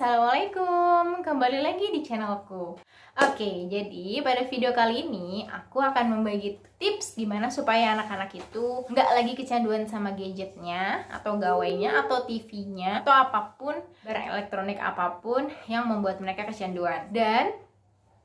Assalamualaikum, kembali lagi di channelku. Oke, jadi pada video kali ini aku akan membagi tips gimana supaya anak-anak itu nggak lagi kecanduan sama gadgetnya atau gawainya atau TV-nya atau apapun, barang elektronik apapun yang membuat mereka kecanduan. Dan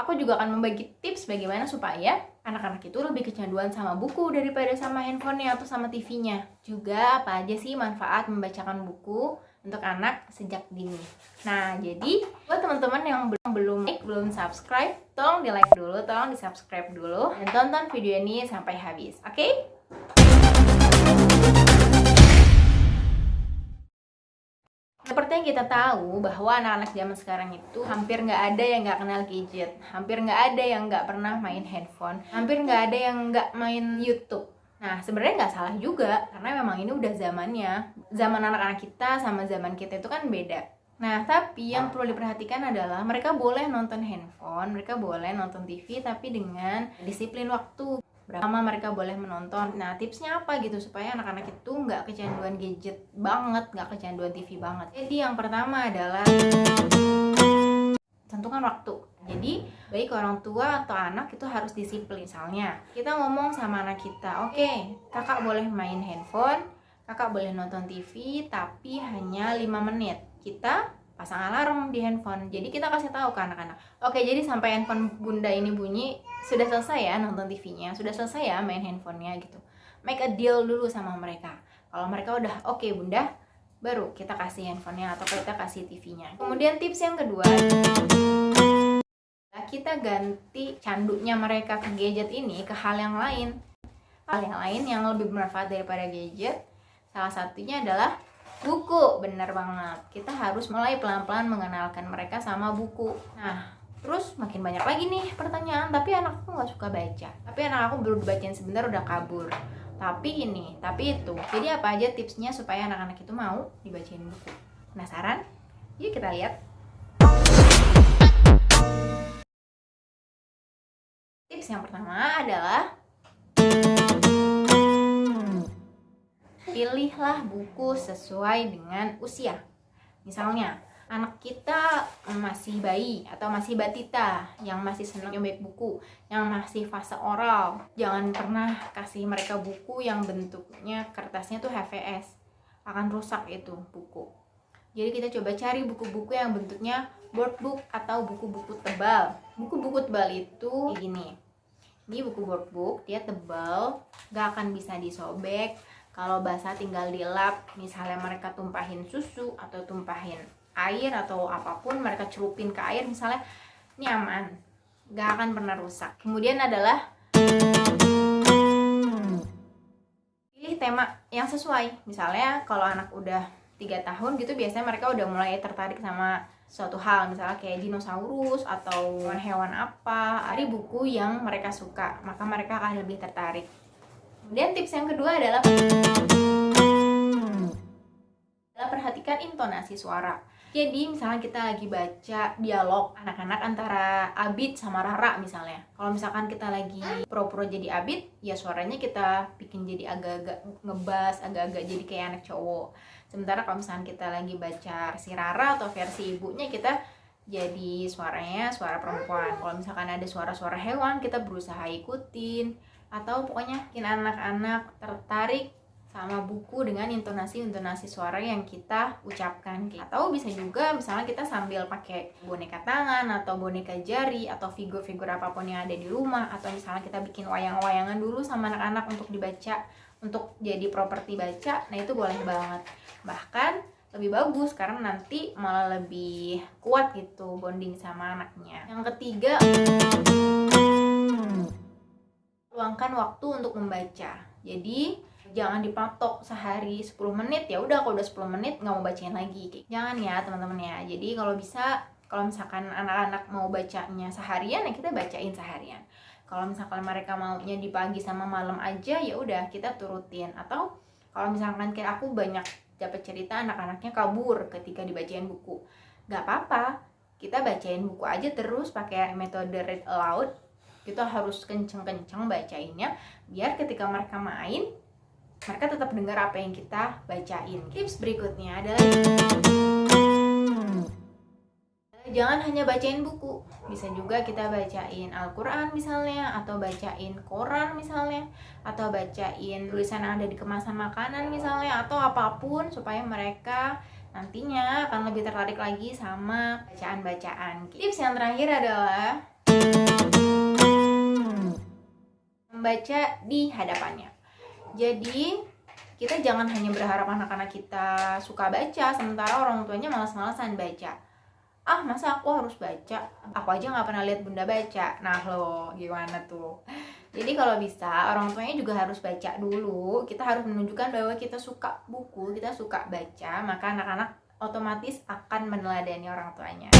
aku juga akan membagi tips bagaimana supaya anak-anak itu lebih kecanduan sama buku daripada sama handphonenya atau sama TV-nya. Juga apa aja sih manfaat membacakan buku untuk anak sejak dini. Nah, jadi buat teman-teman yang belum like, belum subscribe, tolong di like dulu, tolong di subscribe dulu, dan tonton video ini sampai habis, oke? Seperti yang kita tahu bahwa anak-anak zaman sekarang itu hampir nggak ada yang nggak kenal gadget, hampir nggak ada yang nggak pernah main handphone, hampir nggak ada yang nggak main YouTube. Nah, sebenarnya nggak salah juga, karena memang ini udah zamannya. Zaman anak-anak kita sama zaman kita itu kan beda. Nah, tapi yang perlu diperhatikan adalah mereka boleh nonton handphone, mereka boleh nonton TV, tapi dengan disiplin waktu. Berapa lama mereka boleh menonton. Nah, tipsnya apa gitu supaya anak-anak itu nggak kecanduan gadget banget, nggak kecanduan TV banget. Jadi yang pertama adalah tentukan waktu. Jadi baik orang tua atau anak itu harus disiplin. Misalnya kita ngomong sama anak kita, oke, kakak boleh main handphone, kakak boleh nonton TV, tapi hanya 5 menit. Kita pasang alarm di handphone. Jadi kita kasih tahu ke anak-anak, oke, jadi sampai handphone bunda ini bunyi, sudah selesai ya nonton TV-nya, sudah selesai ya main handphonenya gitu. Make a deal dulu sama mereka. Kalau mereka udah oke bunda, baru kita kasih handphonenya atau kita kasih TV-nya. Kemudian tips yang kedua, kita ganti candunya mereka ke gadget ini ke hal yang lain. Hal yang lain yang lebih bermanfaat daripada gadget, salah satunya adalah buku. Bener banget, kita harus mulai pelan-pelan mengenalkan mereka sama buku. Nah, terus makin banyak lagi nih pertanyaan, tapi anakku nggak suka baca, tapi anak aku baru dibacain sebentar udah kabur, tapi ini, tapi itu. Jadi apa aja tipsnya supaya anak-anak itu mau dibacain buku? Penasaran? Yuk kita lihat. Tips yang pertama adalah pilihlah buku sesuai dengan usia. Misalnya, anak kita masih bayi atau masih batita yang masih senang nyobek buku, yang masih fase oral. Jangan pernah kasih mereka buku yang bentuknya kertasnya tuh HVS. Akan rusak itu buku. Jadi kita coba cari buku-buku yang bentuknya board book atau buku-buku tebal. Buku-buku tebal itu kayak gini. Ini buku board book, dia tebal, gak akan bisa disobek. Kalau basah tinggal dilap, misalnya mereka tumpahin susu atau tumpahin air atau apapun, mereka celupin ke air misalnya, ini aman, gak akan pernah rusak. Kemudian adalah pilih tema yang sesuai. Misalnya kalau anak udah 3 tahun gitu, biasanya mereka udah mulai tertarik sama suatu hal, misalnya kayak dinosaurus atau hewan apa. Ada buku yang mereka suka, maka mereka akan lebih tertarik. Kemudian tips yang kedua adalah perhatikan intonasi suara. Jadi misalnya kita lagi baca dialog anak-anak antara Abid sama Rara misalnya. Kalau misalkan kita lagi pro-pro jadi Abid, ya suaranya kita bikin jadi agak-agak ngebas, agak-agak jadi kayak anak cowok. Sementara kalau misalkan kita lagi baca si Rara atau versi ibunya, kita jadi suaranya suara perempuan. Kalau misalkan ada suara-suara hewan, kita berusaha ikutin. Atau pokoknya bikin anak-anak tertarik sama buku dengan intonasi suara yang kita ucapkan. Atau bisa juga misalnya kita sambil pakai boneka tangan atau boneka jari atau figur-figur apapun yang ada di rumah, atau misalnya kita bikin wayang-wayangan dulu sama anak-anak untuk dibaca, untuk jadi properti baca. Nah, itu boleh banget. Bahkan lebih bagus karena nanti malah lebih kuat gitu bonding sama anaknya. Yang ketiga, luangkan waktu untuk membaca. Jadi jangan dipatok sehari 10 menit, ya udah kalau udah 10 menit nggak mau bacain lagi. Jangan ya teman-teman ya. Jadi kalau bisa, kalau misalkan anak-anak mau bacanya seharian, ya kita bacain seharian. Kalau misalkan mereka maunya di pagi sama malam aja, ya udah kita turutin. Atau kalau misalkan kayak aku banyak dapat cerita anak-anaknya kabur ketika dibacain buku, nggak apa-apa, kita bacain buku aja terus pakai metode read aloud. Kita harus kenceng-kenceng bacainnya, biar ketika mereka main, mereka tetap dengar apa yang kita bacain. Tips berikutnya adalah Jangan hanya bacain buku, bisa juga kita bacain Al-Quran misalnya, atau bacain koran misalnya, atau bacain tulisan yang ada di kemasan makanan misalnya, atau apapun supaya mereka nantinya akan lebih tertarik lagi sama bacaan-bacaan. Tips yang terakhir adalah membaca di hadapannya. Jadi kita jangan hanya berharap anak-anak kita suka baca sementara orang tuanya malas-malasan baca. Ah, masa aku harus baca? Aku aja nggak pernah lihat bunda baca. Nah lo, gimana tuh? Jadi kalau bisa orang tuanya juga harus baca dulu. Kita harus menunjukkan bahwa kita suka buku, kita suka baca, maka anak-anak otomatis akan meneladani orang tuanya.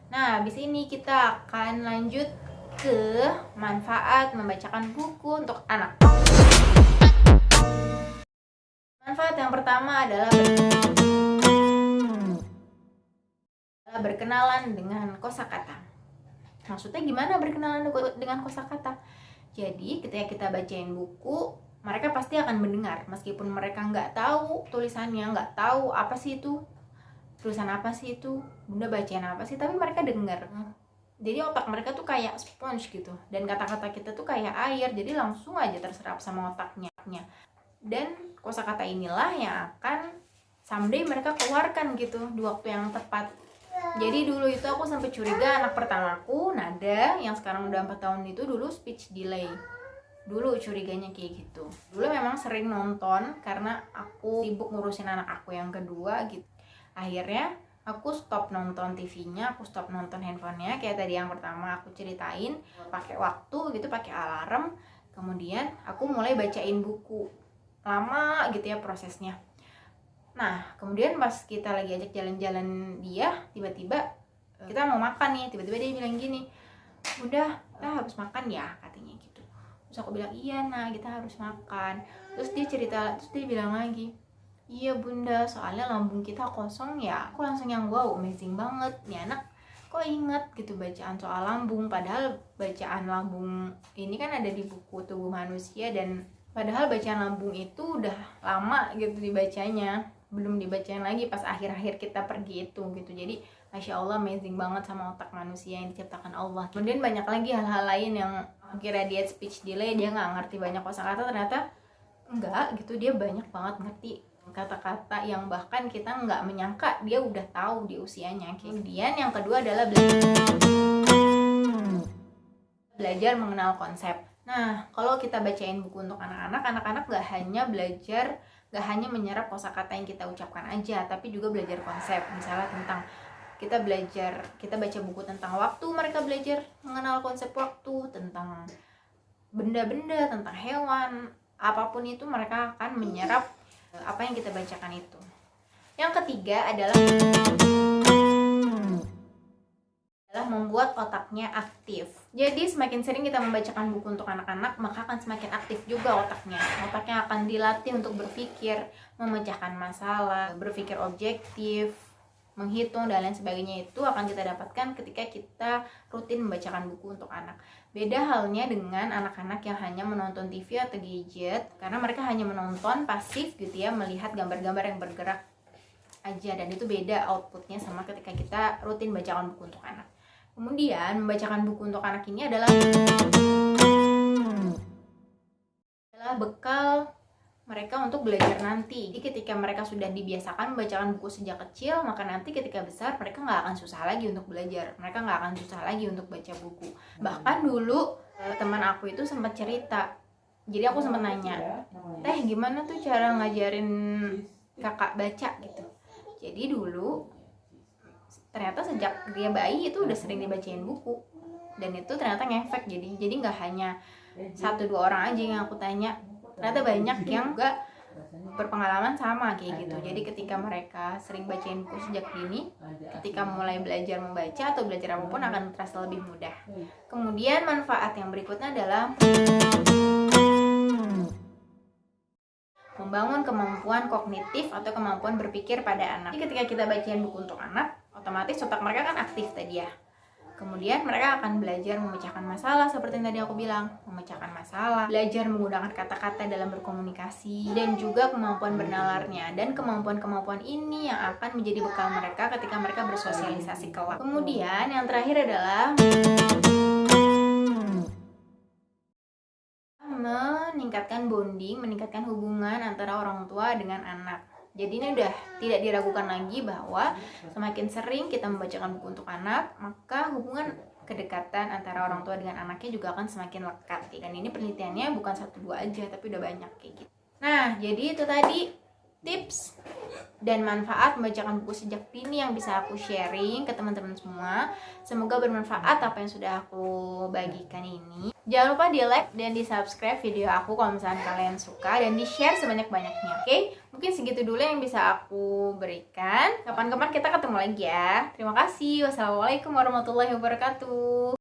Nah, habis ini kita akan lanjut ke manfaat membacakan buku untuk anak. Manfaat yang pertama adalah berkenalan dengan kosakata. Maksudnya gimana berkenalan dengan kosakata? Jadi ketika kita bacain buku, mereka pasti akan mendengar meskipun mereka nggak tahu tulisannya, nggak tahu apa sih itu tulisan, apa sih itu bunda bacain apa sih, tapi mereka dengar. Jadi otak mereka tuh kayak sponge gitu, dan kata-kata kita tuh kayak air, jadi langsung aja terserap sama otaknya. Dan kosakata inilah yang akan someday mereka keluarkan gitu di waktu yang tepat. Jadi dulu itu aku sampai curiga anak pertamaku Nada yang sekarang udah 4 tahun itu dulu speech delay. Dulu curiganya kayak gitu. Dulu memang sering nonton karena aku sibuk ngurusin anak aku yang kedua gitu. Akhirnya aku stop nonton TV-nya, aku stop nonton handphonenya. Kayak tadi yang pertama aku ceritain, pakai waktu gitu, pakai alarm. Kemudian aku mulai bacain buku. Lama gitu ya prosesnya. Nah, kemudian pas kita lagi ajak jalan-jalan dia, tiba-tiba kita mau makan nih, tiba-tiba dia bilang gini, "Udah, kita harus makan ya," katanya gitu. Terus aku bilang, "Iya, nah, kita harus makan." Terus dia bilang lagi, "Iya, Bunda, soalnya lambung kita kosong ya." Aku langsung yang wow, amazing banget. Nih anak kok inget gitu bacaan soal lambung, padahal bacaan lambung ini kan ada di buku Tubuh Manusia, dan padahal bacaan lambung itu udah lama gitu dibacanya, belum dibacain lagi pas akhir-akhir kita pergi itu gitu. Jadi Masya Allah, amazing banget sama otak manusia yang diciptakan Allah. Kemudian banyak lagi hal-hal lain yang kira dia speech delay, dia nggak ngerti banyak kosakata, ternyata enggak gitu, dia banyak banget ngerti kata-kata yang bahkan kita nggak menyangka dia udah tahu di usianya. Kemudian yang kedua adalah belajar mengenal konsep. Nah, kalau kita bacain buku untuk anak-anak, anak-anak nggak hanya menyerap kosakata yang kita ucapkan aja, tapi juga belajar konsep. Misalnya tentang kita baca buku tentang waktu, mereka belajar mengenal konsep waktu, tentang benda-benda, tentang hewan, apapun itu mereka akan menyerap apa yang kita bacakan itu. Yang ketiga adalah membuat otaknya aktif. Jadi semakin sering kita membacakan buku untuk anak-anak, maka akan semakin aktif juga otaknya. Otaknya akan dilatih untuk berpikir, memecahkan masalah, berpikir objektif, menghitung, dan lain sebagainya. Itu akan kita dapatkan ketika kita rutin membacakan buku untuk anak. Beda halnya dengan anak-anak yang hanya menonton TV atau gadget, karena mereka hanya menonton pasif gitu ya, melihat gambar-gambar yang bergerak aja, dan itu beda outputnya sama ketika kita rutin bacakan buku untuk anak. Kemudian membacakan buku untuk anak ini adalah bekal mereka untuk belajar nanti. Jadi ketika mereka sudah dibiasakan membacakan buku sejak kecil, maka nanti ketika besar mereka nggak akan susah lagi untuk belajar. Mereka nggak akan susah lagi untuk baca buku. Bahkan dulu teman aku itu sempat cerita. Jadi aku sempat nanya, "Teh, gimana tuh cara ngajarin kakak baca gitu?" Jadi dulu ternyata sejak dia bayi itu udah sering dibacain buku, dan itu ternyata ngefek. Jadi nggak hanya 1-2 orang aja yang aku tanya, ternyata banyak yang juga berpengalaman sama kayak gitu. Jadi ketika mereka sering bacain buku sejak dini, ketika mulai belajar membaca atau belajar apapun akan terasa lebih mudah. Kemudian manfaat yang berikutnya adalah membangun kemampuan kognitif atau kemampuan berpikir pada anak. Jadi ketika kita bacain buku untuk anak, otomatis otak mereka kan aktif tadi ya. Kemudian mereka akan belajar memecahkan masalah seperti yang tadi aku bilang, memecahkan masalah, belajar menggunakan kata-kata dalam berkomunikasi, dan juga kemampuan bernalarnya. Dan kemampuan-kemampuan ini yang akan menjadi bekal mereka ketika mereka bersosialisasi kelak. Kemudian yang terakhir adalah meningkatkan bonding, meningkatkan hubungan antara orang tua dengan anak. Jadi ini udah tidak diragukan lagi bahwa semakin sering kita membacakan buku untuk anak, maka hubungan kedekatan antara orang tua dengan anaknya juga akan semakin lekat. Dan ini penelitiannya bukan 1-2 aja, tapi udah banyak kayak gitu. Nah, jadi itu tadi tips dan manfaat membacakan buku sejak dini yang bisa aku sharing ke teman-teman semua. Semoga bermanfaat apa yang sudah aku bagikan ini. Jangan lupa di like dan di subscribe video aku kalau misalnya kalian suka, dan di share sebanyak-banyaknya. Oke, mungkin segitu dulu yang bisa aku berikan. Kapan-kapan kita ketemu lagi ya. Terima kasih. Wassalamualaikum warahmatullahi wabarakatuh.